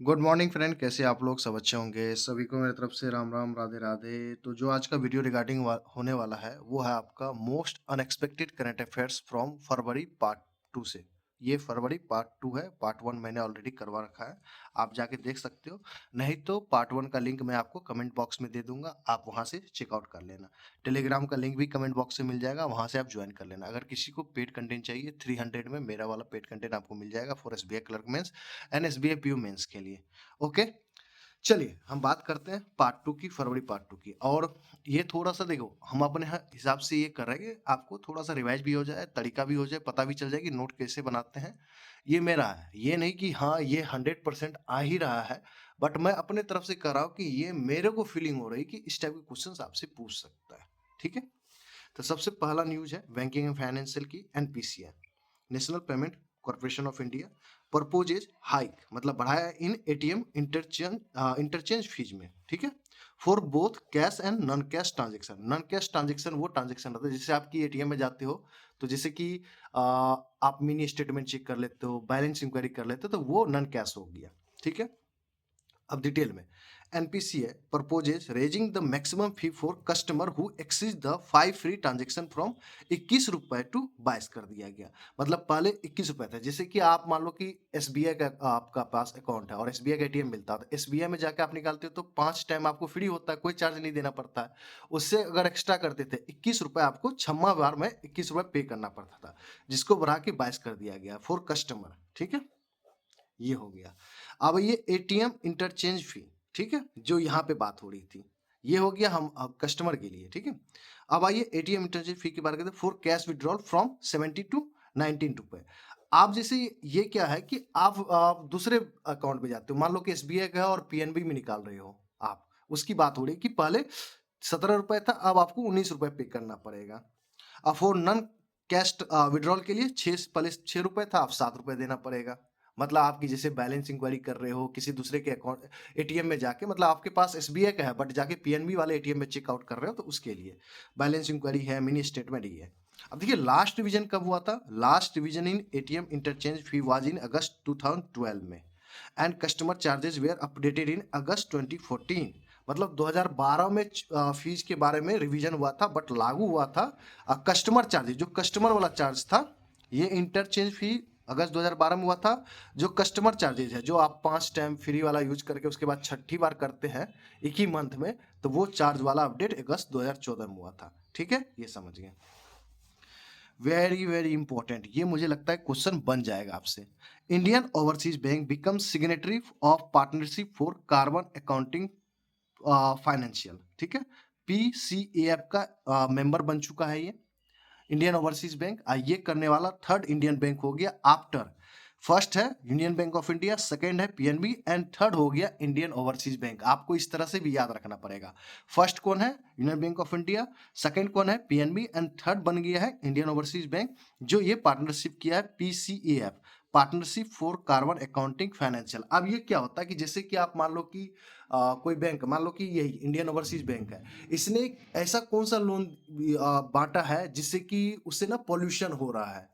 Good morning friend, कैसे आप लोग सब अच्छे होंगे। सभी को मेरी तरफ से राम राम, राधे राधे। तो जो आज का वीडियो रिगार्डिंग होने वाला है वो है आपका most unexpected current affairs from February part 2 से। ये फरवरी पार्ट 2 है, पार्ट 1 मैंने ऑलरेडी करवा रखा है, आप जाके देख सकते हो। नहीं तो पार्ट 1 का लिंक मैं आपको कमेंट बॉक्स में दे दूंगा, आप वहां से चेकआउट कर लेना। टेलीग्राम का लिंक भी कमेंट बॉक्स से मिल जाएगा, वहां से आप ज्वाइन कर लेना। अगर किसी को पेड कंटेंट चाहिए 300 में मेरा वाला पेड कंटेंट आपको मिल जाएगा for SBI clerk mains and SBI PO mains के लिए। ओके, चलिए हम बात करते हैं पार्ट 2 की, फरवरी पार्ट 2 की। और ये थोड़ा-सा देखो, हम अपने हिसाब से ये कर रहे हैं कि आपको थोड़ा-सा रिवाइज़ भी हो जाए, तरीका भी हो जाए, पता भी चल जाए कि नोट कैसे बनाते हैं। ये मेरा है, ये नहीं कि हाँ, ये 100% आ ही रहा है, बट मैं अपने तरफ से कर रहा हूँ कि ये मेरे को फीलिंग हो रही है कि इस टाइप के क्वेश्चन्स आपसे पूछ सकता है। ठीक है? तो सबसे पहला न्यूज़ है बैंकिंग एंड फाइनेंशियल की NPCI, national payment corporation of India proposes hike, मतलब बढ़ाया इन एटीएम इंटरचेंज फीस में। ठीक है, for both cash and non cash transaction. Non cash transaction वो ट्रांजेक्शन रहता है जैसे आपकी एटीएम में जाते हो, तो जैसे कि आप मिनी स्टेटमेंट चेक कर लेते हो, बैलेंस इंक्वायरी कर लेते हो, तो वो नॉन कैश हो गया। ठीक है, अब डिटेल में NPCA proposes raising the maximum fee for customer who exceeds the 5 free transaction from 21 रुपए टू 22 कर दिया गया। मतलब पहले 21 रुपए था, जैसे कि आप मान लो कि एसबीआई का आपका पास अकाउंट है और एसबीआई का एटीएम मिलता है, तो एसबीआई में जाके आप निकालते हो तो 5 टाइम आपको फ्री होता है, कोई चार्ज नहीं देना पड़ता है। उससे अगर एक्स्ट्रा करते थे 21 रुपए, आपको 6वां बार में 21 रुपए पे करना पड़ता था, जिसको बढ़ा के 22 कर दिया गया फॉर कस्टमर। ठीक है, ये हो गया। अब ये एटीएम इंटरचेंज फी, ठीक है, जो यहाँ पे बात हो रही थी, ये हो गया हम कस्टमर के लिए। ठीक है, अब आइए एटीएम इंटरचेंज फी की बात करते हैं for cash withdrawal from 70 to 19 रुपए। आप जैसे ये क्या है कि आप दूसरे अकाउंट में जाते हो, मान लो कि एसबीआई का है और पीएनबी में निकाल रहे हो आप, उसकी बात हो रही है कि पहले 17 रुपए था, अब आपको 19 रुपए पे करना पड़ेगा। अब फॉर नॉन कैश विड्रॉल के लिए पहले 6 रुपए था, अब 7 रुपए देना पड़ेगा। मतलब आपकी जैसे बैलेंस इंक्वायरी कर रहे हो किसी दूसरे के अकाउंट एटीएम में जाके, मतलब आपके पास एसबीआई का है बट जाके पीएनबी वाले एटीएम में चेकआउट कर रहे हो, तो उसके लिए बैलेंस इंक्वायरी है, मिनी स्टेटमेंट ही है। अब देखिए लास्ट रिवीजन कब हुआ था। Last revision in ATM interchange fee was in August 2012 में, and customer charges were updated in August 2014। मतलब 2012 में फीस के बारे में रिवीजन हुआ था, बट लागू हुआ था कस्टमर चार्जेस, जो कस्टमर वाला चार्ज था। ये इंटरचेंज फी अगस्त 2012 में हुआ था। जो कस्टमर चार्जेस है, जो आप 5 टाइम फ्री वाला यूज करके उसके बाद छठी बार करते हैं एक ही मंथ में, तो वो चार्ज वाला अपडेट अगस्त 2014 में हुआ था। ठीक है, ये समझ गए। वेरी वेरी इंपॉर्टेंट, ये मुझे लगता है क्वेश्चन बन जाएगा आपसे। Indian overseas bank become signatory of partnership for carbon accounting financial. ठीक है, पीसीएफ का मेंबर बन चुका है ये इंडियन ओवरसीज बैंक। ये करने वाला थर्ड इंडियन बैंक हो गया आफ्टर, फर्स्ट है union bank of India, second है पीएनबी एंड थर्ड हो गया इंडियन ओवरसीज बैंक। आपको इस तरह से भी याद रखना पड़ेगा, फर्स्ट कौन है union bank of India, second कौन है पीएनबी एंड थर्ड बन गया है इंडियन ओवरसीज बैंक, जो ये पार्टनरशिप किया है PCF, partnership for carbon accounting financial. अब ये क्या होता है कि जैसे कि आप मान लो कि कोई बैंक, मान लो कि यही इंडियन ओवरसीज बैंक है, इसने एक ऐसा कौन सा लोन बांटा है जिससे कि उससे ना पॉल्यूशन हो रहा है,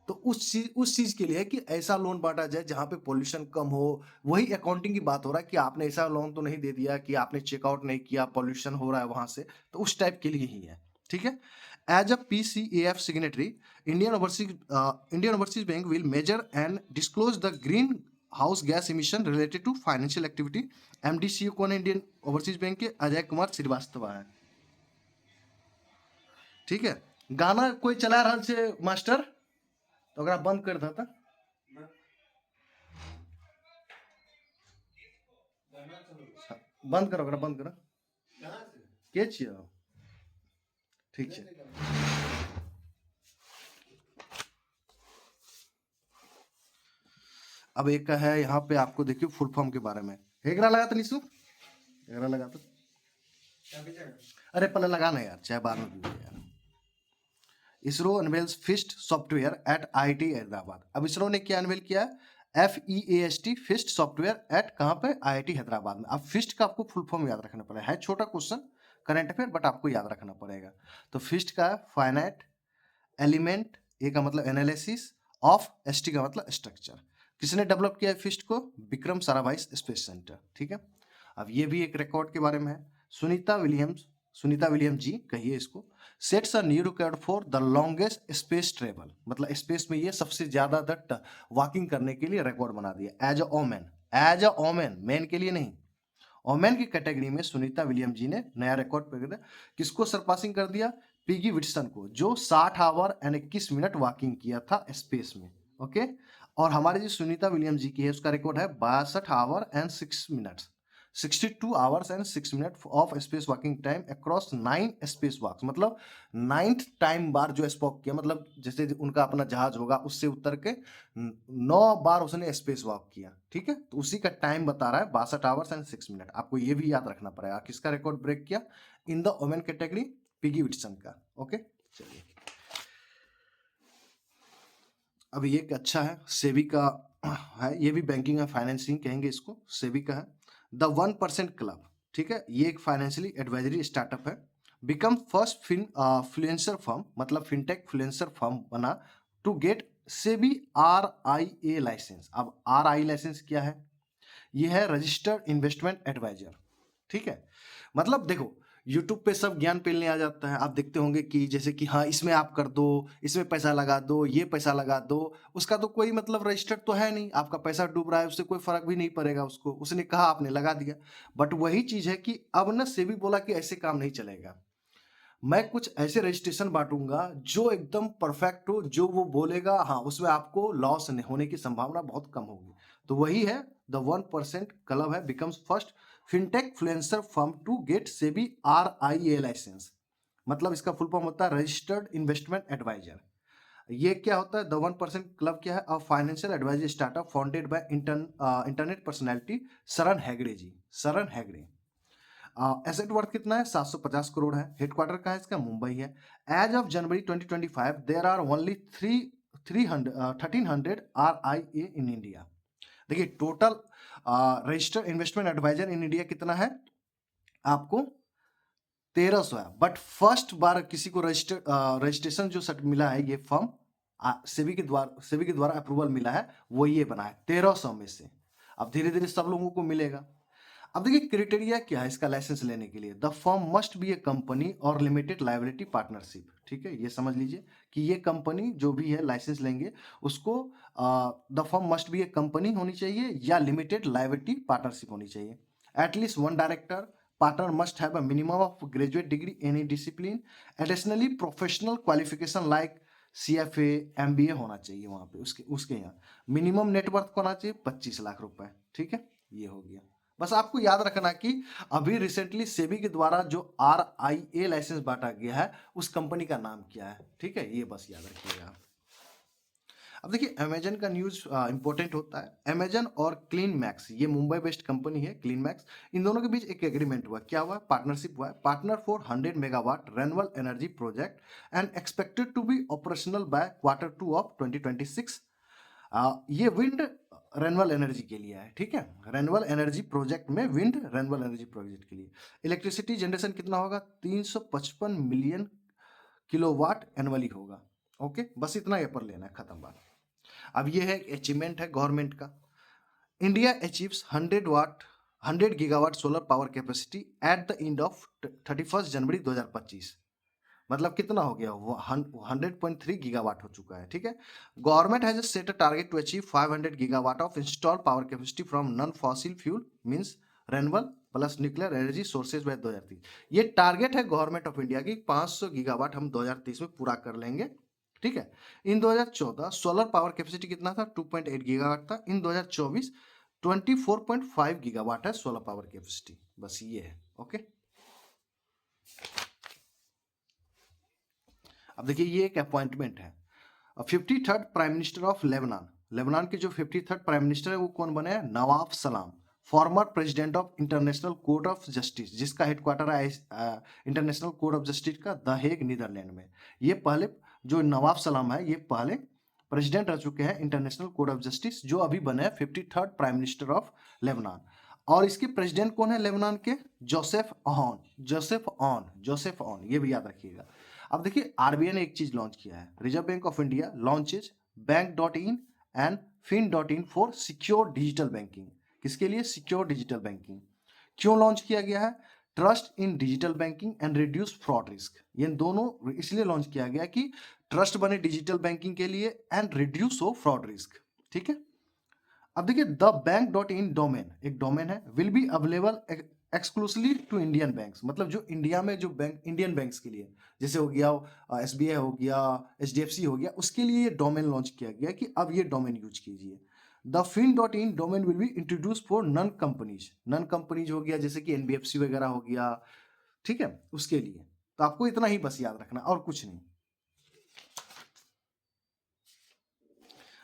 तो उस चीज के लिए है कि ऐसा लोन बांटा जाए जहां पे पॉल्यूशन कम हो। वही अकाउंटिंग की बात हो रहा है कि आपने ऐसा लोन तो नहीं दे दिया कि आपने चेकआउट नहीं किया, पॉल्यूशन हो रहा है वहां से, तो उस टाइप के लिए ही है। ठीक है, as a PCF signatory, Indian overseas bank will measure and disclose the green house gas emission related to financial activity. एमडीसीओ कौन है इंडियन ओवरसीज बैंक के, अजय कुमार श्रीवास्तव है। ठीक है, गाना कोई चला रहा से मास्टर, तो अगर बंद कर देता। बंद करो, अगर बंद करो के छियै, ठीक छै। अब एक है यहाँ पे, आपको देखिए फुल फॉर्म के बारे में, हेगरा लगा तो निशु, हेगरा लगा तो, अरे पहले लगाना यार, चाहे बाद में भी यार। ISRO unveils first software at IIT Hyderabad. अब इसरो ने क्या अनवेल किया, FEAST फिस्ट सॉफ्टवेयर एट कहाँ पे, आईआईटी हैदराबाद में। अब फिस्ट का आपको फुल फॉर्म याद रखना पड़ेगा, है छोटा क्वेश्चन करंट अफेयर, बट आपको याद रखना पड़ेगा। तो फिस्ट का फाइनाइट एलिमेंट, ए का मतलब एनालिसिस, ऑफ, एसटी का मतलब स्ट्रक्चर। किसने डेवलप किया है फिस्ट को? विक्रम साराभाई स्पेस सेंटर, ठीक है। अब ये भी एक रिकॉर्ड के बारे में है। सुनीता विलियम जी कहिए इसको, sets a new record for the longest space travel, मतलब स्पेस में ये सबसे ज्यादा तक वॉकिंग करने के लिए रिकॉर्ड बना दिया as a woman, as a woman, man के लिए नहीं। ओमेन की कैटेगरी में सुनीता विलियम जी ने नया रिकॉर्ड कर दिया। किसको सरपासिंग कर दिया? पिगी विटसन को, जो 60 आवर एंड 21 मिनट वॉकिंग किया था स्पेस में। ओके, और हमारी जो सुनीता विलियम जी की है उसका रिकॉर्ड है 62 hour and 6 minutes, 62 hours and 6 minute of space walking time across 9 space walks, मतलब 9th टाइम बार जो स्पॉक किया, मतलब जैसे उनका अपना जहाज होगा उससे उतर के 9 बार उसने स्पेस वॉक किया, ठीक है। तो उसी का टाइम बता रहा है 62 आवर्स एंड 6 मिनट। आपको ये भी याद रखना पड़ेगा किसका रिकॉर्ड ब्रेक किया in the women category, piggy Whitson का। ओके, चलिए अब ये एक अच्छा है, सेबी का है, ये भी बैंकिंग एंड फाइनेंसिंग कहेंगे इसको, सेबी का है। द 1% क्लब, ठीक है, ये एक फाइनेंशियली एडवाइजरी स्टार्टअप है। बिकम फर्स्ट फ्लुएंसर फर्म, मतलब फिनटेक फ्लुएंसर फर्म बना टू गेट सेबी RIA लाइसेंस। अब RI लाइसेंस क्या है? ये है रजिस्टर्ड इन्वेस्टमेंट एडवाइजर, ठीक है। मतलब देखो, यूट्यूब पे सब ज्ञान पेलने आ जाता है, आप देखते होंगे कि जैसे कि हाँ इसमें आप कर दो, इसमें पैसा लगा दो, ये पैसा लगा दो, उसका तो कोई मतलब रजिस्टर्ड तो है नहीं, आपका पैसा डूब रहा है उससे कोई फर्क भी नहीं पड़ेगा उसको, उसने कहा आपने लगा दिया। बट वही चीज है कि अब ना सेबी बोला कि ऐसे काम नहीं चलेगा, मैं कुछ ऐसे रजिस्ट्रेशन बांटूंगा जो एकदम परफेक्ट हो, जो वो बोलेगा हाँ उसमें आपको लॉस होने की संभावना बहुत कम होगी। तो वही है, द 1% क्लब है, becomes first fintech फ्लुएंसर firm to get SEBI RIA licence, मतलब इसका फुल फॉर्म होता है रजिस्टर्ड इन्वेस्टमेंट एडवाइजर। ये क्या होता है? द 1% क्लब क्या है? A financial advisory startup founded by internet personality शरण हेगड़े जी, शरण हेगड़े। एसेट वर्थ कितना है? 750 करोड़ है। हेडक्वार्टर कहाँ है इसका? मुंबई है। As of January 2025 there are only 1300 RIA in India. देखिए total registered investment adviser in India कितना है? आपको 1300 है। बट फर्स्ट बार किसी को रजिस्ट्रेशन जो सर्ट मिला है, ये फर्म सेबी के द्वारा अप्रूवल मिला है, वो ये बना है 1300 में से। अब धीरे धीरे सब लोगों को मिलेगा। अब देखिए क्राइटेरिया क्या है इसका लाइसेंस लेने के लिए? The firm must be A company और लिमिटेड लाइबिलिटी पार्टनरशिप, ठीक है, ये समझ लीजिए कि ये कंपनी जो भी है लाइसेंस लेंगे उसको the firm must be A company होनी चाहिए या लिमिटेड लाइबिलिटी पार्टनरशिप होनी चाहिए। At least one director, partner must have a minimum of graduate degree in any discipline, additionally professional qualification like CFA MBA होना चाहिए वहां पे, उसके उसके यहाँ मिनिमम नेटवर्थ होना चाहिए 25 लाख रुपए, ठीक है। ये हो गया। बस आपको याद रखना कि अभी रिसेंटली सेबी के द्वारा जो RIA लाइसेंस बांटा गया है उस कंपनी का नाम क्या है, ठीक है, ये बस याद रखिएगा। अब देखिए अमेजन का न्यूज इंपॉर्टेंट होता है। अमेजन और क्लीन मैक्स, ये मुंबई बेस्ड कंपनी है क्लीन मैक्स, इन दोनों के बीच एक एग्रीमेंट हुआ। क्या हुआ? पार्टनरशिप हुआ है। Partner for 100 megawatt renewable energy project and expected to be operational by Q2 of 2026। ये विंड रेन्यूएबल एनर्जी के लिए है, ठीक है, रेन्यूएबल एनर्जी प्रोजेक्ट में विंड रेन्यूएबल एनर्जी प्रोजेक्ट के लिए इलेक्ट्रिसिटी जनरेशन कितना होगा? 355 मिलियन किलोवाट एनुअली होगा। ओके, बस इतना ये पर लेना है, खत्म बात। अब ये है अचीवमेंट है गवर्नमेंट का। India achieves 100 gigawatt solar power capacity at the end of 31 जनवरी 2025। मतलब कितना हो गया? वो 100.3 गीगावाट हो चुका है, ठीक है। Government has set a target to achieve 500 gigawatt of install power capacity from non fossil fuel means renewable plus nuclear energy sources by 2030। ये टारगेट है गवर्नमेंट ऑफ इंडिया की, 500 गीगावाट हम 2030 में पूरा कर लेंगे, ठीक है। इन 2014 सोलर पावर कैपेसिटी कितना था? 2.8 गीगावाट था। इन 2024 24.5 गीगावाट है सोलर पावर कैपेसिटी। बस ये है, ओके। अब देखिए ये एक अपॉइंटमेंट है। 53rd prime minister of Lebanon, Lebanon के जो 53rd प्राइम मिनिस्टर है वो कौन बने हैं? नवाफ सलाम, former president of international court of justice, जिसका हेडक्वार्टर है इंटरनेशनल कोर्ट ऑफ जस्टिस का द हेग नीदरलैंड में। ये पहले जो नवाब सलाम है ये पहले प्रेसिडेंट रह चुके हैं इंटरनेशनल कोर्ट ऑफ जस्टिस, जो अभी बने हैं 53rd prime minister of Lebanon. और इसके प्रेसिडेंट कौन है लेबनान के? Joseph on, Joseph on, Joseph on, ये भी याद रखिएगा। अब देखिए आरबीआई ने एक चीज लॉन्च किया है, Reserve Bank of India launches bank dot in and fin.in for secure digital banking. किसके लिए? Secure digital banking. क्यों लॉन्च किया गया है? Trust in digital banking and reduce fraud risk. ये दोनों इसलिए लॉन्च किया गया कि ट्रस्ट बने डिजिटल बैंकिंग के लिए एंड रिड्यूस हो फ्रॉड रिस्क। ठीक है। अब देखिए the bank dot in domain एक डोमेन है, will be available exclusively to Indian banks. मतलब जो इंडिया में जो बैंक इंडियन बैंक्स के लिए, जैसे हो गया एसबीआई हो गया, एचडीएफसी हो गया, उसके लिए ये डोमेन लॉन्च किया गया कि अब ये डोमेन यूज कीजिए। The fin dot in domain will be introduce for non companies. Non companies हो गया जैसे कि एनबीएफसी वगैरह हो गया, ठीक है, उसके लिए। तो आपको इतना ही बस याद रखना और कुछ नहीं।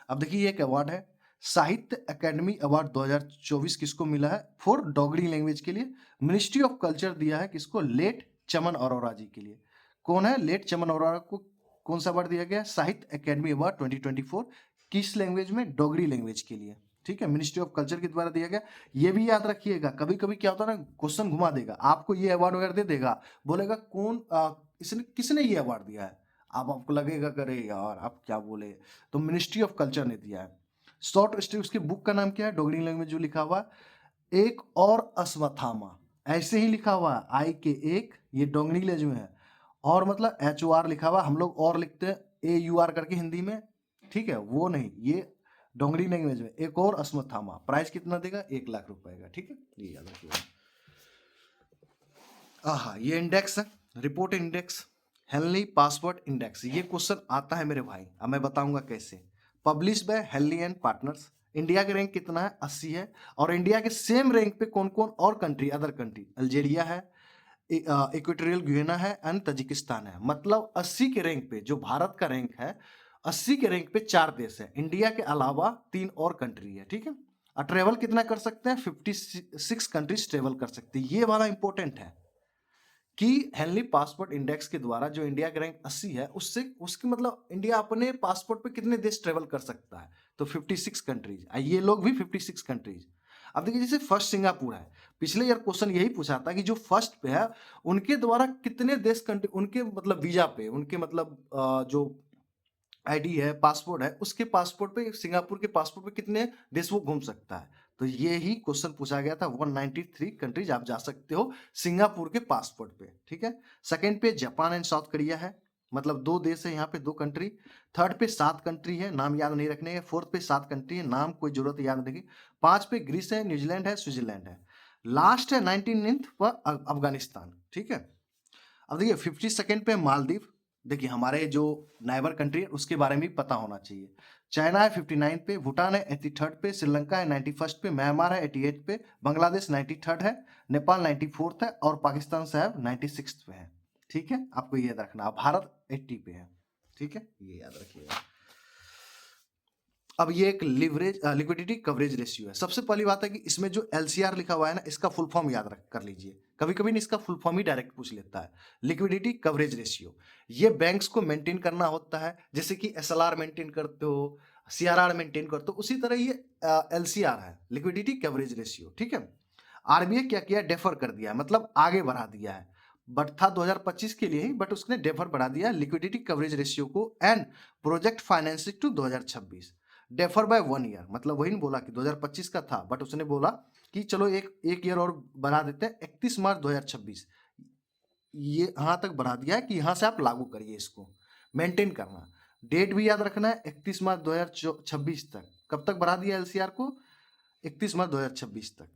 अब देखिए ये एक अवार्ड है, साहित्य अकेडमी अवार्ड 2024 किसको मिला है? फॉर डोगरी लैंग्वेज के लिए। मिनिस्ट्री ऑफ कल्चर दिया है किसको? लेट चमन अरोड़ा जी के लिए। कौन है लेट चमन अरोड़ा को? कौन सा अवार्ड दिया गया? साहित्य अकेडमी अवार्ड 2024। किस लैंग्वेज में? डोगरी लैंग्वेज के लिए। ठीक है, मिनिस्ट्री ऑफ कल्चर के द्वारा दिया गया। ये भी याद रखिएगा, कभी कभी क्या होता है ना, क्वेश्चन घुमा देगा आपको, ये अवार्ड वगैरह दे देगा, बोलेगा कौन इसने किसने ये अवार्ड दिया है। अब आपको लगेगा करे यार आप क्या बोले, तो मिनिस्ट्री ऑफ कल्चर ने दिया है। शॉर्ट स्टोरी, उसकी बुक का नाम क्या है? डोगरी लैंग्वेज जो लिखा हुआ एक और अश्वत्थामा, ऐसे ही लिखा हुआ है, आई के एक, ये डोगरी लैंग्वेज में है, और मतलब एच ओ आर लिखा हुआ, हम लोग और लिखते हैं ए यू आर करके हिंदी में, ठीक है, वो नहीं, ये डोगरी लैंग्वेज में एक और अश्वत्थामा। प्राइस कितना देगा? 1 लाख रुपए का। ठीक है, ये याद रखिएगा। आहा, ये इंडेक्स है, report index, Henley password index. ये क्वेश्चन आता है मेरे भाई, अब मैं बताऊंगा कैसे। Publish by Henley and partners. India का रैंक कितना है? 80 है। और इंडिया के सेम रैंक पे कौन कौन और कंट्री, अदर कंट्री, अल्जेरिया है, इक्वेटोरियल गियाना है एंड तजिकिस्तान है। मतलब 80 के रैंक पे जो भारत का रैंक है, 80 के रैंक पे 4 देश है, इंडिया के अलावा 3 और कंट्री है। ठीक है, और ट्रेवल कितना कर सकते हैं? 56 कंट्रीज ट्रेवल कर सकते हैं। ये वाला इंपॉर्टेंट है कि हेनली पासपोर्ट इंडेक्स के द्वारा जो इंडिया का रैंक 80 है, उससे उसके मतलब इंडिया अपने पासपोर्ट पे कितने देश ट्रेवल कर सकता है? तो 56 कंट्रीज, ये लोग भी 56 कंट्रीज। अब देखिए जैसे फर्स्ट सिंगापुर है, पिछले ईयर क्वेश्चन यही पूछा था कि जो फर्स्ट पे है उनके द्वारा कितने देश कंट्री, उनके मतलब वीजा पे, उनके मतलब जो आईडी है, पासपोर्ट है, उसके पासपोर्ट पे, सिंगापुर के पासपोर्ट पे कितने देश वो घूम सकता है। तो ये ही क्वेश्चन पूछा गया था। 193 कंट्रीज आप जा सकते हो सिंगापुर के पासपोर्ट पे। ठीक है, सेकंड पे जापान एंड साउथ कोरिया है, मतलब 2 देश है यहाँ पे, 2 कंट्री। थर्ड पे 7 कंट्री है, नाम याद नहीं रखने हैं। फोर्थ पे 7 कंट्री है, नाम कोई जरूरत याद नहीं। 5 पे ग्रीस है, न्यूजीलैंड है, स्विट्जरलैंड है। लास्ट है 19th पर अफगानिस्तान। ठीक है, अब देखिए 52nd पे मालदीव। देखिए हमारे जो नाइबर कंट्री है उसके बारे में भी पता होना चाहिए। चाइना है 59 पे, भूटान है 83rd पे, श्रीलंका है 91st पे, म्यांमार है 88 पे, बांग्लादेश 93rd है, नेपाल 94th है, और पाकिस्तान साहब 96th पे है। ठीक है, आपको ये याद रखना। भारत 80 पे है। ठीक है, ये याद रखिएगा। अब ये एक लिक्विडिटी कवरेज रेशियो है। सबसे पहली बात है कि इसमें जो एलसीआर लिखा हुआ है ना, इसका फुल फॉर्म याद रख कर लीजिए। कभी कभी इसका फुल फॉर्म ही डायरेक्ट पूछ लेता है। लिक्विडिटी कवरेज रेशियो, ये बैंक्स को मेंटेन करना होता है, जैसे कि एसएलआर मेंटेन करते हो, सीआरआर मेंटेन करते हो, उसी तरह ये एलसीआर है, लिक्विडिटी कवरेज रेशियो। ठीक है, आरबीआई क्या किया? डेफर कर दिया, मतलब आगे बढ़ा दिया है। बट था 2025 के लिए ही, बट उसने डेफर बढ़ा दिया लिक्विडिटी कवरेज रेशियो को and project financing to 2026। Defer by 1 year, मतलब वही नहीं बोला कि 2025 का था, बट उसने बोला कि चलो एक ईयर और बढ़ा देते हैं, 31 मार्च 2026 ये यहां तक बढ़ा दिया है कि यहां से आप लागू करिए, इसको मेंटेन करना। डेट भी याद रखना है, 31 मार्च 2026 तक। कब तक बढ़ा दिया एलसीआर को? 31 मार्च 2026 तक।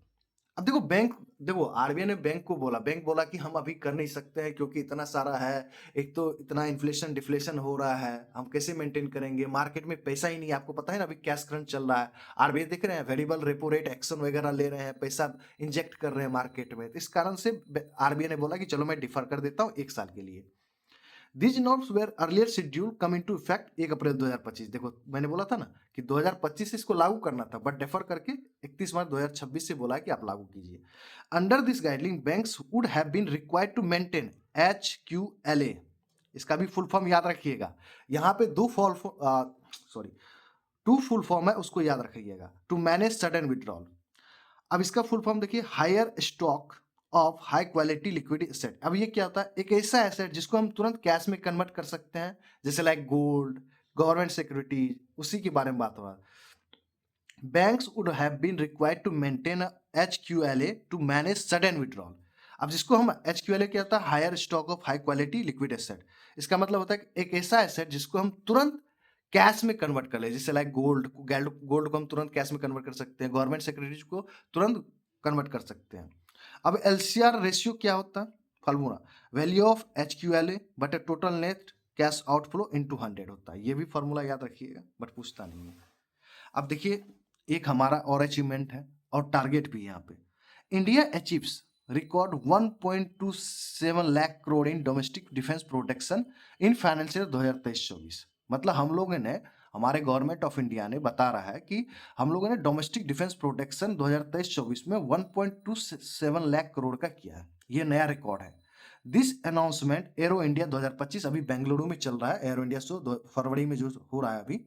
अब देखो बैंक, देखो आरबीआई ने बैंक को बोला, बैंक बोला कि हम अभी कर नहीं सकते हैं क्योंकि इतना सारा है, एक तो इतना इन्फ्लेशन डिफ्लेशन हो रहा है, हम कैसे मेंटेन करेंगे, मार्केट में पैसा ही नहीं है, आपको पता है ना अभी कैश क्रंच चल रहा है। आरबीआई देख रहे हैं वेरिएबल रेपो रेट एक्शन वगैरह ले रहे हैं, पैसा इंजेक्ट कर रहे हैं मार्केट में, तो इस कारण से आरबीआई ने बोला कि चलो मैं डिफर कर देता हूँ 1 साल के लिए। These norms were earlier schedule come into effect 1 April 2025। देखो मैंने बोला था ना कि 2025 से इसको लागू करना था, बट डेफर करके 31 मार्च 2026 से बोला है कि आप लागू कीजिए। Under this guideline banks would have been required to maintain HQLA। इसका भी फुल फॉर्म याद रखिएगा। यहाँ पे दो फॉल सॉरी 2 फुल फॉर्म है, उसको याद रखिएगा। To manage sudden withdrawal. अब इसका फुल फॉर्म देखिए, higher stock of high quality liquidity asset. अब ये क्या होता है? एक ऐसा एसेट जिसको हम तुरंत कैश में कन्वर्ट कर सकते हैं, जैसे लाइक गोल्ड, गवर्नमेंट सिक्योरिटीज, उसी के बारे में बात हो रहा है। banks would have been required to maintain a HQLA to manage sudden withdrawal। अब जिसको हम HQLA क्या होता है, higher stock of high quality liquid asset. इसका मतलब होता है कि एक ऐसा एसेट जिसको हम तुरंत कैश में कन्वर्ट कर ले, जैसे लाइक गोल्ड गोल्ड को हम तुरंत कैश में कन्वर्ट कर सकते हैं, गवर्नमेंट सिक्योरिटीज को तुरंत कन्वर्ट कर सकते हैं। अब LCR रेशियो क्या होता है, formula value of HQLA but total net cash outflow into 100 होता है। ये भी फॉर्मूला याद रखिएगा, बट पूछता नहीं है। अब देखिए, एक हमारा और अचीवमेंट है और टारगेट भी यहाँ पे, India achieves record 1.27 lakh crore in domestic defence protection in financial 2023-24। मतलब हम लोगों ने, हमारे गवर्नमेंट ऑफ इंडिया ने बता रहा है कि हम लोगों ने डोमेस्टिक डिफेंस प्रोटेक्शन 2023-24 में 1.27 लाख करोड़ का किया है। ये नया रिकॉर्ड है। दिस अनाउंसमेंट एरो इंडिया 2025 अभी बेंगलुरु में चल रहा है, एरो इंडिया शो फरवरी में जो हो रहा है अभी,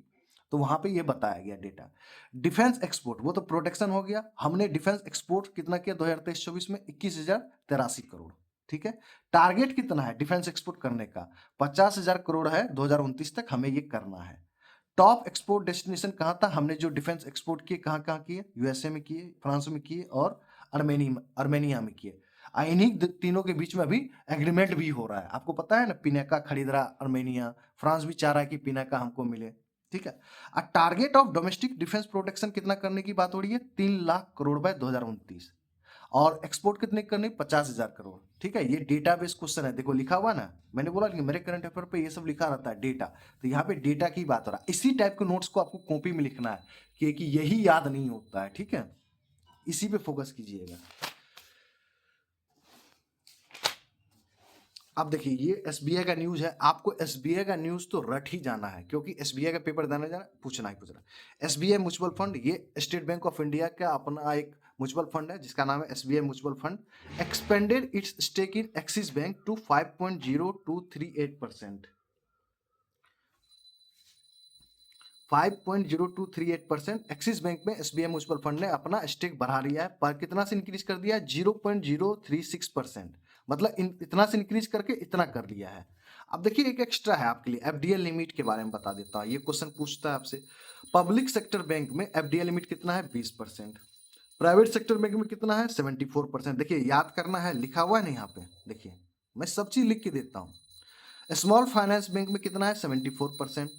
तो वहां पे ये बताया गया डेटा। डिफेंस एक्सपोर्ट, वो तो प्रोटेक्शन हो गया, हमने डिफेंस एक्सपोर्ट कितना किया 2023-24 में 21,083 करोड़। ठीक है, टारगेट कितना है डिफेंस एक्सपोर्ट करने का, 50,000 करोड़ है 2029 तक, हमें ये करना है। टॉप एक्सपोर्ट डेस्टिनेशन कहाँ था, हमने जो डिफेंस एक्सपोर्ट किए कहाँ कहाँ किए, यूएसए में किए, फ्रांस में किए और अर्मेनिया में किए। इन्हीं तीनों के बीच में अभी एग्रीमेंट भी हो रहा है। आपको पता है ना, पिनाका खरीद रहा अर्मेनिया, फ्रांस भी चाह रहा है कि पिनाका हमको मिले। ठीक है, target of domestic defence protection कितना करने की बात हो रही है, 3 लाख करोड़ बाय 2029, और एक्सपोर्ट कितने करने, 50,000 करोड़। ठीक है, ये डेटाबेस क्वेश्चन है, देखो लिखा हुआ ना, मैंने बोला कि मेरे करंट अफेयर पे ये सब लिखा रहता है डेटा, तो यहाँ पे डेटा की बात हो रहा है। इसी टाइप के नोट्स को आपको कॉपी में लिखना है, कि यही याद नहीं होता है। ठीक है, इसी पे फोकस कीजिएगा। अब देखिए, ये एसबीआई का न्यूज है, आपको एसबीआई का न्यूज तो रट ही जाना है, क्योंकि एसबीआई का पेपर देने जाना, पूछना ही पूछना। एसबीआई म्यूचुअल फंड, ये स्टेट बैंक ऑफ इंडिया का अपना एक म्यूचुअल फंड है जिसका नाम है SBI mutual fund. Expanded its stake in Axis Bank to 5.0238%। 5.0238% Axis Bank में एसबीआई म्यूचुअल फंड ने अपना स्टेक बढ़ा लिया है, पर कितना से इंक्रीज कर दिया है, 0.036%। मतलब इतना से इंक्रीज करके इतना कर लिया है। अब देखिए, एक एक्स्ट्रा है आपके लिए, एफडीआई लिमिट के बारे में बता देता हूँ, ये क्वेश्चन पूछता है आपसे। पब्लिक सेक्टर बैंक में एफडीआई लिमिट कितना है, 20%। प्राइवेट सेक्टर बैंक में कितना है, 74%। देखिए, याद करना है, लिखा हुआ है ना यहाँ पे, देखिए मैं सब चीज लिख के देता हूँ। स्मॉल फाइनेंस बैंक में कितना है, 74%।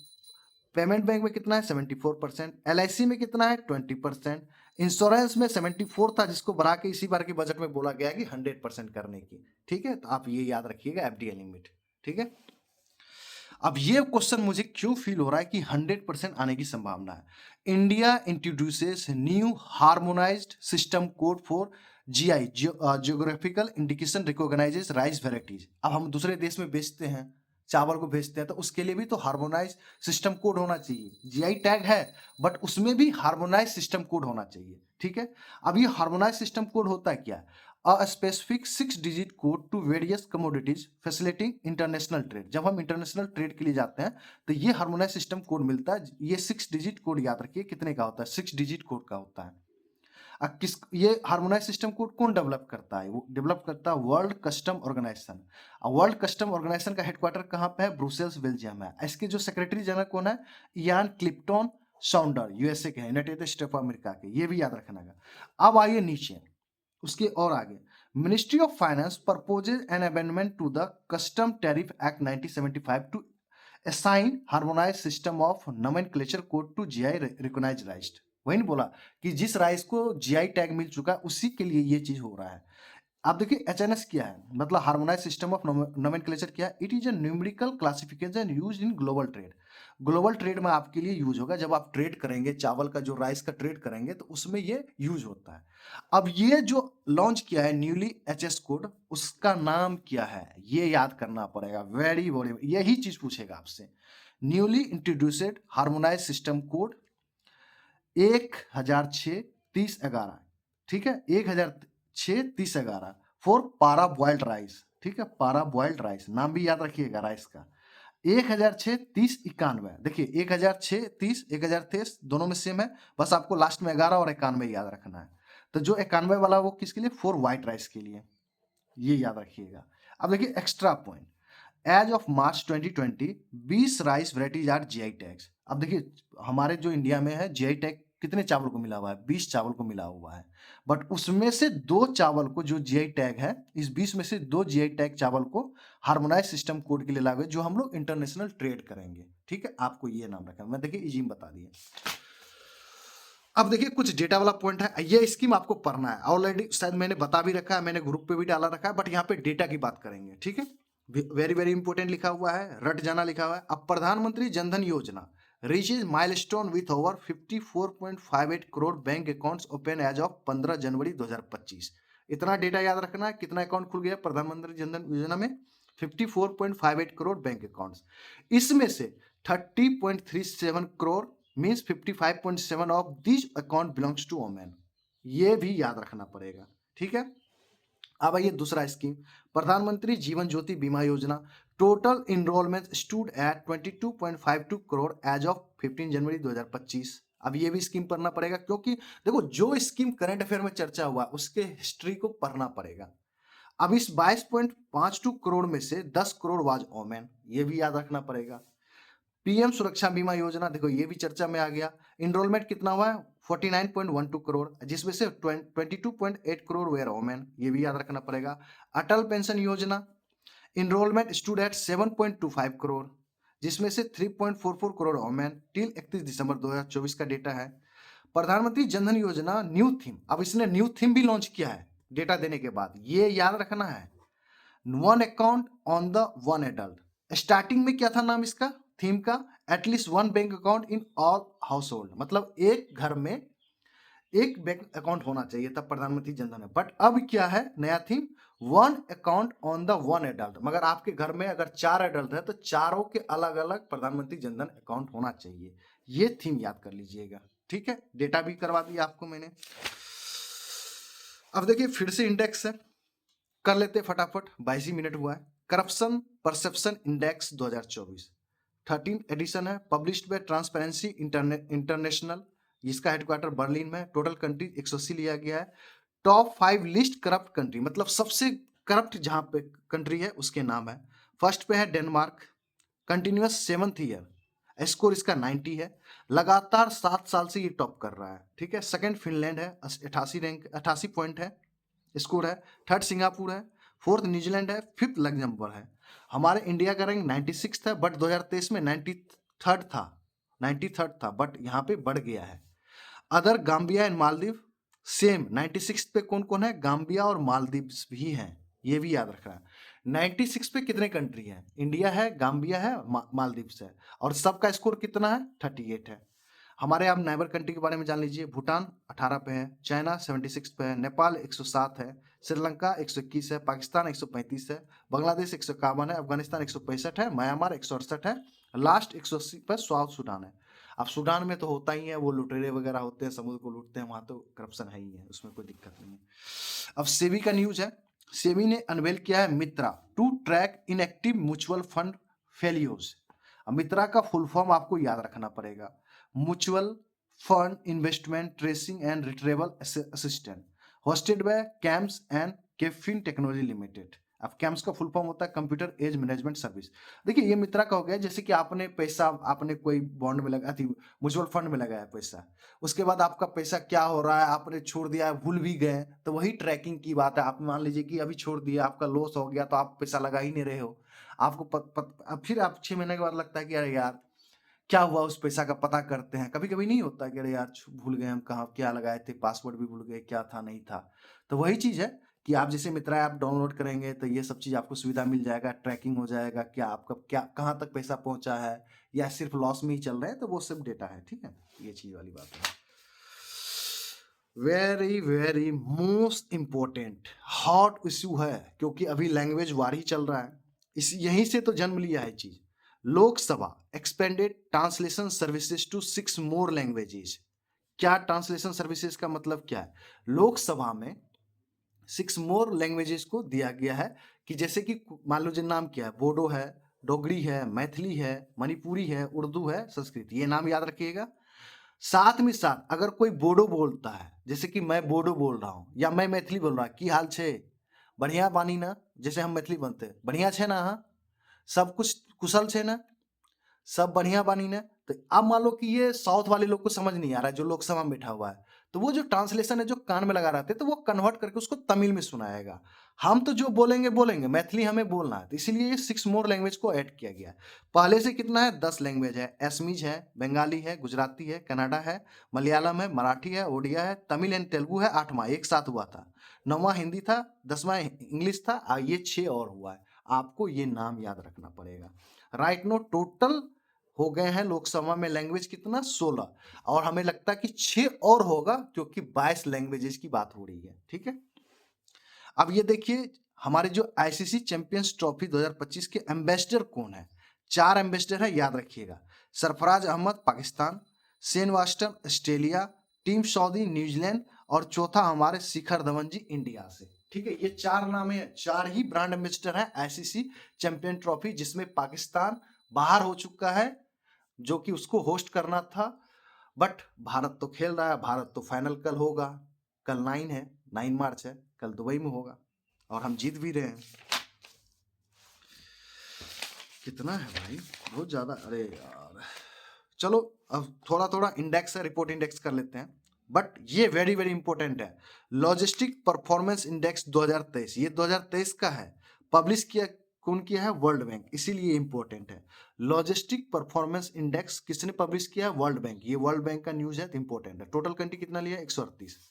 पेमेंट बैंक में कितना है, 74%। एलआईसी में कितना है, 20%। इंश्योरेंस में 74 था, जिसको बढ़ा के इसी बार के बजट में बोला गया कि 100% करने की। ठीक है, तो आप ये याद रखिएगा, एफडीआई लिमिट। ठीक है, अब ये क्वेश्चन मुझे क्यों फील हो रहा है कि 100% आने की संभावना है। India introduces new harmonised system code for GI, geographical indication recognises rice varieties. अब हम दूसरे देश में बेचते हैं, चावल को भेजते हैं, तो उसके लिए भी तो हार्मोनाइज सिस्टम कोड होना चाहिए। जीआई टैग है, बट उसमें भी हार्मोनाइज सिस्टम कोड होना चाहिए। ठीक है, अब ये हार्मोनाइज सिस्टम कोड होता है क्या, a specific 6 digit code to various commodities facilitating international trade। जब हम इंटरनेशनल ट्रेड के लिए जाते हैं तो ये हार्मोनाइज सिस्टम कोड मिलता है। ये 6 डिजिट कोड याद रखिए कितने का होता है, 6 डिजिट कोड का होता है। किस, ये हार्मोनाइज सिस्टम कोड कौन डेवलप करता है, वो डेवलप करता है world custom organisation. World custom organisation का हेडक्वार्टर कहाँ पे है, ब्रुसेल्स बेल्जियम है। इसके जो सेक्रेटरी जनरल कौन है, इयान क्लिप्टन साउंडर, यूएसए के, यूनाइटेड स्टेट ऑफ अमेरिका के, ये भी याद रखना है। अब आइए नीचे, उसके और आगे, ministry of finance proposes an amendment to the custom tariff act 1975 to assign harmonise system of nomenclature code to GI recognised rice. वही नहीं बोला कि जिस राइस को जीआई टैग मिल चुका है उसी के लिए ये चीज हो रहा है। आप देखिए, एचएनएस क्या है, मतलब हार्मोनाइज सिस्टम ऑफ नोमेनक्लेचर क्या है, it is a numerical classification used in global trade. Global trade में आपके लिए यूज होगा, जब आप ट्रेड करेंगे, चावल का जो राइस का ट्रेड करेंगे तो उसमें ये यूज होता है। अब ये जो लॉन्च किया है न्यूली एचएस कोड, उसका नाम क्या है, ये याद करना पड़ेगा, वेरी वेरी, यही चीज पूछेगा आपसे। Newly introduced harmonise system code 1006-3011। ठीक है, 1006-3011 फॉर पारा बॉइल्ड राइस। ठीक है, पारा बॉइल्ड राइस, नाम भी याद रखिएगा राइस का। 1006-3091, देखिए 1006-30, 1023 दोनों में सेम है, बस आपको लास्ट में 11 और 91 याद रखना है। तो जो 91 वाला वो किसके लिए, फॉर व्हाइट राइस के लिए, ये याद रखिएगा। अब देखिए extra point, as of March 2020 20 rice varieties are GI tags. अब देखिए, हमारे जो इंडिया में है जीआई टैग कितने चावल को मिला हुआ है? 20 चावल को मिला हुआ है। बट उसमें से 2 चावल को जो जीआई टैग है, इस 20 में से 2 जीआई टैग चावल को हार्मोनाइज्ड सिस्टम कोड के लिए लाए हुए, जो हम लोग इंटरनेशनल ट्रेड करेंगे। ठीक है, आपको ये नाम रखा है। मैं देखिए इजीम बता दिए। अब देखिए कुछ डेटा वाला पॉइंट है, ये स्कीम आपको पढ़ना है। ऑलरेडी शायद मैंने बता भी रखा है, मैंने ग्रुप पे भी डाला रखा है, बट यहाँ पे डेटा की बात करेंगे। ठीक है, वेरी वेरी इंपॉर्टेंट लिखा हुआ है, रट जाना लिखा हुआ है। अब Pradhan Mantri Jan Dhan Yojana reaches milestone with over 54.58 crore bank accounts open as of 15 January 2025। इतना डेटा याद रखना है, कितना अकाउंट खुल गया प्रधानमंत्री जनधन योजना में? 54.58 करोड़ बैंक अकाउंट्स। इसमें से 30.37 crore means 55.7 of this account belongs to women. ये भी याद रखना पड़ेगा। ठीक है, अब आइए दूसरा स्कीम, प्रधानमंत्री जीवन Jyoti Bima Yojana. Total enrolment stood at 22.52 crore as of 15 January 2025। अब ये भी स्कीम पढ़ना पड़ेगा, क्योंकि देखो जो स्कीम करंट अफेयर में चर्चा हुआ उसके हिस्ट्री को पढ़ना पड़ेगा। अब इस 22.52 करोड़ में से 10 करोड़ वाज ओमेन, ये भी याद रखना पड़ेगा। पीएम सुरक्षा बीमा योजना, देखो ये भी चर्चा में आ गया। इनरोलमेंट कितना हुआ है? 49.12 करोड़, जिसमें से 22.8 करोड़ वेयर वोमेन, ये भी याद रखना पड़ेगा। अटल पेंशन योजना, इनरोलमेंट स्टूड एट 7.25 करोड़, जिसमें से 3.44 करोड़ वोमेन टिल 31 दिसंबर 2024 का डेटा है। प्रधानमंत्री जनधन योजना न्यू थीम, अब इसने न्यू थीम भी लॉन्च किया है डेटा देने के बाद, ये याद रखना है। One account on the one adult. Starting में क्या था नाम इसका थीम का? At least one bank account in all house hold, मतलब एक घर में एक बैंक अकाउंट होना चाहिए तब प्रधानमंत्री जनधन है। बट अब क्या है नया theme? One account on the one adult. मगर आपके घर में अगर 4 एडल्ट है तो चारों के अलग अलग प्रधानमंत्री जनधन अकाउंट होना चाहिए। ये थीम याद कर लीजिएगा। ठीक है, डेटा भी करवा दिया आपको मैंने। अब देखिए फिर से इंडेक्स है, कर लेते फटाफट, 22 ही मिनट हुआ है। करप्शन परसेप्शन इंडेक्स 2024 13 एडिशन है, पब्लिश्ड बाय ट्रांसपेरेंसी इंटरनेशनल, जिसका हेडक्वार्टर बर्लिन में है। टोटल कंट्री 180 लिया गया है। टॉप 5 लिस्ट करप्ट कंट्री, मतलब सबसे करप्ट जहां पे कंट्री है उसके नाम है। फर्स्ट पे है Denmark, continuous 7th year, score इसका 90 है, लगातार 7 साल से ये टॉप कर रहा है। ठीक है, सेकंड फिनलैंड है, 88 रैंक 88 पॉइंट है स्कोर है। थर्ड सिंगापुर है, फोर्थ न्यूजीलैंड है, फिफ्थ लग्जमबर्ग है। हमारे इंडिया का रैंक 96 था, बट 2023 में 93rd था, 93rd था, बट यहाँ पे बढ़ गया है। Other Gambia and Maldives same 96 पे कौन कौन है? गाम्बिया और मालदीव भी हैं, ये भी याद रखना है। 96 पे कितने कंट्री हैं? इंडिया है, गाम्बिया है, मालदीव्स है, और सबका स्कोर कितना है? 38 है। हमारे आप नाइबर कंट्री के बारे में जान लीजिए। भूटान 18 पे है, चाइना 76 पे है, नेपाल 107 है, श्रीलंका 121 है, पाकिस्तान 135 है, बांग्लादेश 151 है, अफगानिस्तान 165 है, म्यांमार 168 है, लास्ट 180 पर साउथ सूडान है। अब सूडान में तो होता ही है, वो लुटेरे वगैरह होते हैं, समुद्र को लूटते हैं, वहां तो करप्शन है ही है, उसमें कोई दिक्कत नहीं है। अब सेबी का न्यूज है। सेबी ने अनवेल किया है MITRA to track inactive mutual fund failures. अब मित्रा का फुल फॉर्म आपको याद रखना पड़ेगा, mutual fund investment tracing and retrieval assistant, hosted by CAMS and KFin technology limited. अब कैम्स का फुल फॉर्म होता है कंप्यूटर एज मैनेजमेंट सर्विस। देखिए ये मित्रा का हो गया, जैसे कि आपने पैसा, आपने कोई बॉन्ड में लगा थी, म्यूचुअल फंड में लगाया पैसा, उसके बाद आपका पैसा क्या हो रहा है, आपने छोड़ दिया, भूल भी गए, तो वही ट्रैकिंग की बात है। आप मान लीजिए कि अभी छोड़ दिया, आपका लॉस हो गया, तो आप पैसा लगा ही नहीं रहे हो, आपको अब फिर आप 6 महीने के बाद लगता है कि अरे यार क्या हुआ, उस पैसा का पता करते हैं। कभी कभी नहीं होता कि अरे यार भूल गए हम, कहाँ क्या लगाए थे, पासवर्ड भी भूल गए, क्या था नहीं था। तो वही चीज है कि आप जैसे मित्रा ऐप डाउनलोड करेंगे तो ये सब चीज आपको सुविधा मिल जाएगा, ट्रैकिंग हो जाएगा, क्या आपका क्या कहाँ तक पैसा पहुंचा है, या सिर्फ लॉस में ही चल रहे हैं, तो वो सब डेटा है। ठीक है, ये चीज वाली बात है। Very very most important hot issue है, क्योंकि अभी लैंग्वेज वार ही चल रहा है, इस यहीं से तो जन्म लिया है चीज। Lok Sabha expanded translation services to 6 more languages. क्या ट्रांसलेशन सर्विसेज का मतलब क्या है? लोकसभा में 6 मोर लैंग्वेजेस को दिया गया है, कि जैसे कि मान लो नाम क्या है, बोडो है, डोगरी है, मैथिली है, मणिपुरी है, उर्दू है, संस्कृत, ये नाम याद रखिएगा। साथ में साथ अगर कोई बोडो बोलता है, जैसे कि मैं बोडो बोल रहा हूँ या मैं मैथिली बोल रहा हूँ, की हाल छे, बढ़िया बानी ना, जैसे हम मैथिली बनते हैं, बढ़िया छे ना, हाँ सब कुछ कुशल छे ना, सब बढ़िया बानी ने। तो अब मान लो कि ये साउथ वाले लोग को समझ नहीं आ रहा है, जो लोकसभा में बैठा हुआ है, तो वो जो ट्रांसलेशन है जो कान में लगा रहते हैं, तो वो कन्वर्ट करके उसको तमिल में सुनाएगा। हम तो जो बोलेंगे बोलेंगे, मैथिली हमें बोलना है, तो इसीलिए ये 6 मोर लैंग्वेज को ऐड किया गया है। पहले से कितना है, 10 लैंग्वेज है। असमीज है, बंगाली है, गुजराती है, कन्नड़ा है, मलयालम है, मराठी है, ओडिया है, तमिल एंड तेलुगु है। 8वां एक साथ हुआ था। 9वां हिंदी था, 10वां इंग्लिश था, ये 6 और हुआ है। आपको ये नाम याद रखना पड़ेगा। राइट नो टोटल हो गए हैं लोकसभा में लैंग्वेज कितना, 16। और हमें लगता है कि 6 और होगा, क्योंकि 22 लैंग्वेजेस की बात हो रही है। ठीक है, अब ये देखिए हमारे जो आईसीसी चैंपियंस ट्रॉफी 2025 के एम्बेसडर कौन है। 4 एम्बेसडर है, याद रखिएगा। सरफराज अहमद पाकिस्तान, शेन वास्टन ऑस्ट्रेलिया, टीम सऊदी न्यूजीलैंड, और चौथा हमारे शिखर धवन जी इंडिया से। ठीक है, ये 4 नाम है, 4 ही ब्रांड एम्बेसडर हैं आईसीसी चैंपियन ट्रॉफी, जिसमें पाकिस्तान बाहर हो चुका है, जो कि उसको होस्ट करना था। बट भारत तो खेल रहा है, भारत तो फाइनल कल होगा। कल 9 मार्च है, कल दुबई में होगा, और हम जीत भी रहे हैं। कितना है भाई, बहुत ज्यादा। अरे यार, चलो अब थोड़ा थोड़ा इंडेक्स है, रिपोर्ट इंडेक्स कर लेते हैं। बट ये वेरी वेरी इंपॉर्टेंट है, लॉजिस्टिक परफॉर्मेंस इंडेक्स 2023, ये 2023 का है। पब्लिश किया कौन किया है, वर्ल्ड बैंक, इसीलिए इंपॉर्टेंट है। लॉजिस्टिक परफॉर्मेंस इंडेक्स किसने पब्लिश किया है, वर्ल्ड बैंक। ये वर्ल्ड बैंक का न्यूज है, तो इंपॉर्टेंट है। टोटल कंट्री कितना लिया, 138।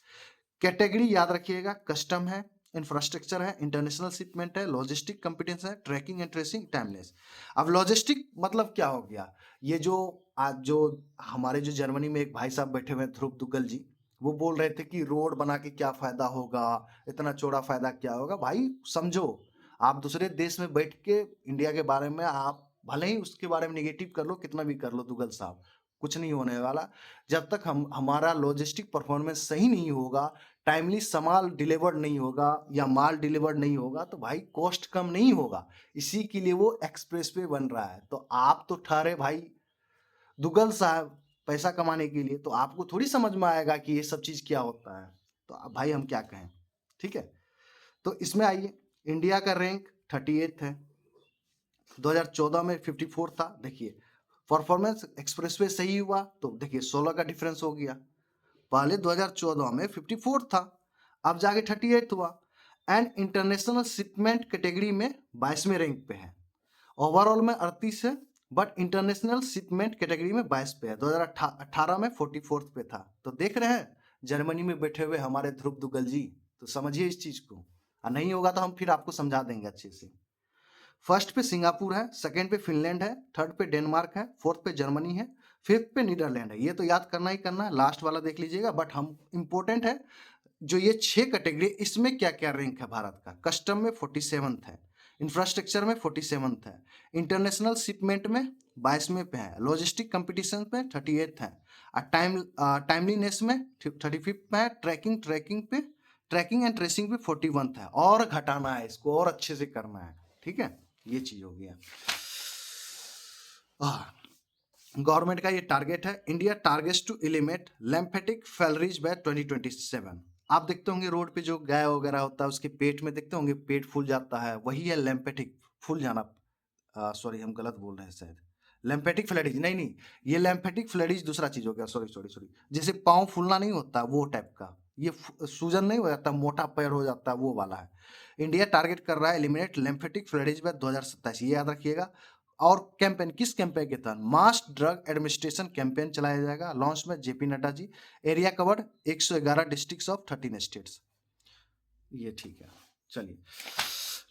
कैटेगरी याद रखिएगा, कस्टम है, इंफ्रास्ट्रक्चर है, इंटरनेशनल शिपमेंट है, लॉजिस्टिक कंपिटेंस है, ट्रैकिंग एंड ट्रेसिंग, टाइमलेस। अब लॉजिस्टिक मतलब क्या हो गया, ये जो आज जो हमारे जो जर्मनी में एक भाई साहब बैठे हुए हैं, ध्रुव दुग्गल जी, वो बोल रहे थे कि रोड बना के क्या फायदा होगा, इतना चौड़ा फायदा क्या होगा। भाई समझो, आप दूसरे देश में बैठ के इंडिया के बारे में आप भले ही उसके बारे में निगेटिव कर लो, कितना भी कर लो दुग्गल साहब, कुछ नहीं होने वाला। जब तक हमारा लॉजिस्टिक परफॉर्मेंस सही नहीं होगा, टाइमली सामान डिलीवर्ड नहीं होगा, या माल डिलीवर्ड नहीं होगा, तो भाई कॉस्ट कम नहीं होगा। इसी के लिए वो एक्सप्रेस वे बन रहा है। तो आप तो ठहरे भाई दुग्गल साहब पैसा कमाने के लिए, तो आपको थोड़ी समझ में आएगा कि ये सब चीज क्या होता है। तो अब भाई हम क्या कहें। ठीक है, तो इसमें आइए, इंडिया का रैंक 38 है, 2014 में 54 था। देखिए परफॉर्मेंस एक्सप्रेसवे सही हुआ, तो देखिए 16 का डिफरेंस हो गया। पहले 2014 में 54 था, अब जाके 38 हुआ। एंड इंटरनेशनल शिपमेंट कैटेगरी में 22वें रैंक पे है। ओवरऑल में 38 है, बट इंटरनेशनल शिपमेंट कैटेगरी में 22 पे है। 2018 में 44 पे था। तो देख रहे हैं जर्मनी में बैठे हुए हमारे ध्रुव दुग्गल जी, तो समझिए इस चीज को, और नहीं होगा तो हम फिर आपको समझा देंगे अच्छे से। फर्स्ट पे सिंगापुर है, सेकंड पे फिनलैंड है, थर्ड पे डेनमार्क है, फोर्थ पे जर्मनी है, फिफ्थ पे नीदरलैंड है। ये तो याद करना ही करना है, लास्ट वाला देख लीजिएगा। बट हम इंपॉर्टेंट है जो ये 6 कैटेगरी, इसमें क्या क्या रैंक है भारत का। कस्टम में 47th है, इंफ्रास्ट्रक्चर में 47th है, इंटरनेशनल शिपमेंट में 22वें पे है, लॉजिस्टिक कंपटीशन में 38th है, और टाइमलीनेस में 35th पे है, ट्रैकिंग एंड ट्रेसिंग पे 41th है। और घटाना है इसको, और अच्छे से करना है। ठीक है, ये चीज हो गया। गवर्नमेंट का ये टारगेट है, India targets to eliminate lymphatic filariasis by 2027। आप देखते होंगे रोड पे जो गाय वगैरह होता है, उसके पेट में देखते होंगे पेट फूल जाता है, वही है लिम्फेटिक फूल जाना। सॉरी हम गलत बोल रहे हैं शायद, लिम्फेटिक फ्लैरिज नहीं नहीं, ये लिम्फेटिक फ्लैरिज दूसरा चीज हो गया। सॉरी सॉरी सॉरी, जैसे पाँव फूलना नहीं होता वो टाइप का, ये सूजन नहीं हो जाता, मोटा पैर हो जाता है, वो वाला है। इंडिया टारगेट कर रहा है एलिमिनेट लिम्फेटिक फ्लैरिज बाय 2027, ये याद रखिएगा। और कैंपेन किस कैंपेन के तहत, मास ड्रग एडमिनिस्ट्रेशन कैंपेन चलाया जाएगा। लॉन्च में JP Nadda ji. Area covered 111 districts of 13 states. ये ठीक है, चलिए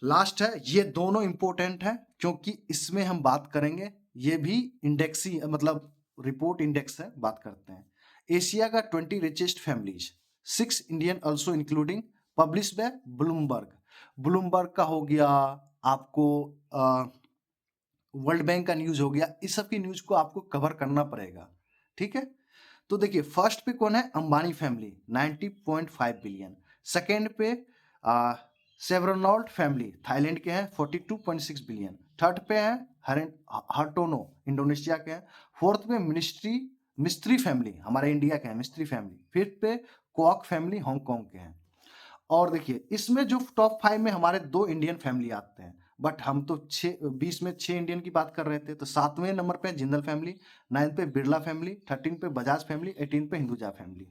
लास्ट है, ये दोनों इंपॉर्टेंट है क्योंकि इसमें हम बात करेंगे, ये भी इंडेक्स ही मतलब रिपोर्ट इंडेक्स है, बात करते हैं। एशिया का 20 richest families, 6 Indian also including, publish by Bloomberg. Bloomberg का हो गया आपको, वर्ल्ड बैंक का न्यूज हो गया। इस सब की न्यूज को आपको कवर करना पड़ेगा। ठीक है, तो देखिए फर्स्ट पे कौन है, अंबानी फैमिली 90.5 बिलियन। सेकेंड पे सेवरनॉल्ट फैमिली थाईलैंड के हैं 42.6 बिलियन। थर्ड पे है हर्टोनो इंडोनेशिया के हैं। फोर्थ पे मिस्त्री फैमिली हमारे इंडिया के हैं, मिस्त्री फैमिली। फिफ्थ पे क्वाक फैमिली हांगकांग के हैं। और देखिए इसमें जो टॉप 5 में हमारे 2 इंडियन फैमिली आते हैं, बट हम तो 20 में 6 इंडियन की बात कर रहे थे। तो 7वें नंबर पे जिंदल फैमिली, 9 पे बिरला फैमिली, 13 पे बजाज फैमिली, 18 पे हिंदुजा फैमिली।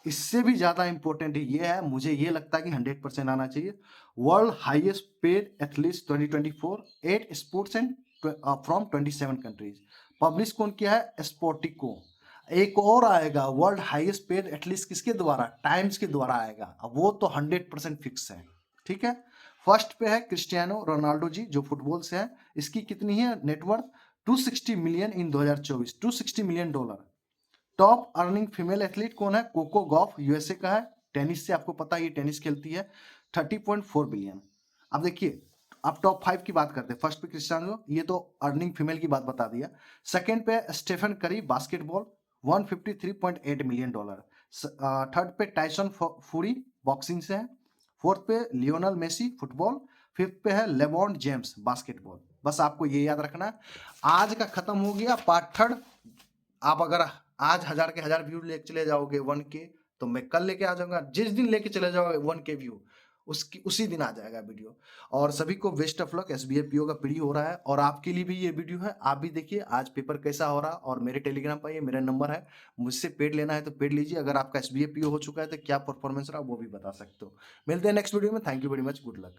इससे भी ज्यादा इंपॉर्टेंट ये है, मुझे ये लगता है कि 100% आना चाहिए। World highest paid athletes 2024, 8 sports and from 27 countries. Publish कौन किया है? स्पोर्टिको। एक और आएगा वर्ल्ड हाईएस्ट पेड एथलीट्स, किसके द्वारा? टाइम्स के द्वारा आएगा। अब वो तो 100% फिक्स है, ठीक है। फर्स्ट पे है क्रिस्टियानो रोनाल्डो जी, जो फुटबॉल से है। इसकी कितनी है net worth? 260 million in 2024, $260 million. Top earning female athlete कौन है? कोको गॉफ, यूएसए का है। टेनिस से आपको पता है ये टेनिस खेलती है। 30.4 बिलियन। अब देखिए, आप टॉप 5 की बात करते हैं। फर्स्ट पे क्रिस्टियानो, ये तो अर्निंग फीमेल की बात बता दिया। सेकंड पे Stephen Curry basketball, $153.8 million. Third पे टाइसन फूरी बॉक्सिंग से है। फोर्थ पे लियोनल मेसी फुटबॉल। फिफ्थ पे है लेब्रॉन जेम्स बास्केटबॉल। बस आपको ये याद रखना है। आज का खत्म हो गया पार्ट थर्ड। आप अगर आज 1000 के 1000 व्यू लेके चले जाओगे 1K, तो मैं कल लेके आ जाऊंगा। जिस दिन लेके चले जाओगे 1K व्यू, उसकी उसी दिन आ जाएगा वीडियो। और सभी को best of luck. SBI PO का पीडी हो रहा है और आपके लिए भी ये वीडियो है। आप भी देखिए आज पेपर कैसा हो रहा है। और मेरे टेलीग्राम पर ये मेरा नंबर है, मुझसे पेड लेना है तो पेड लीजिए। अगर आपका एसबीआई पीओ हो चुका है तो क्या परफॉर्मेंस रहा वो भी बता सकते हो। मिलते हैं नेक्स्ट वीडियो में। Thank you very much, good luck.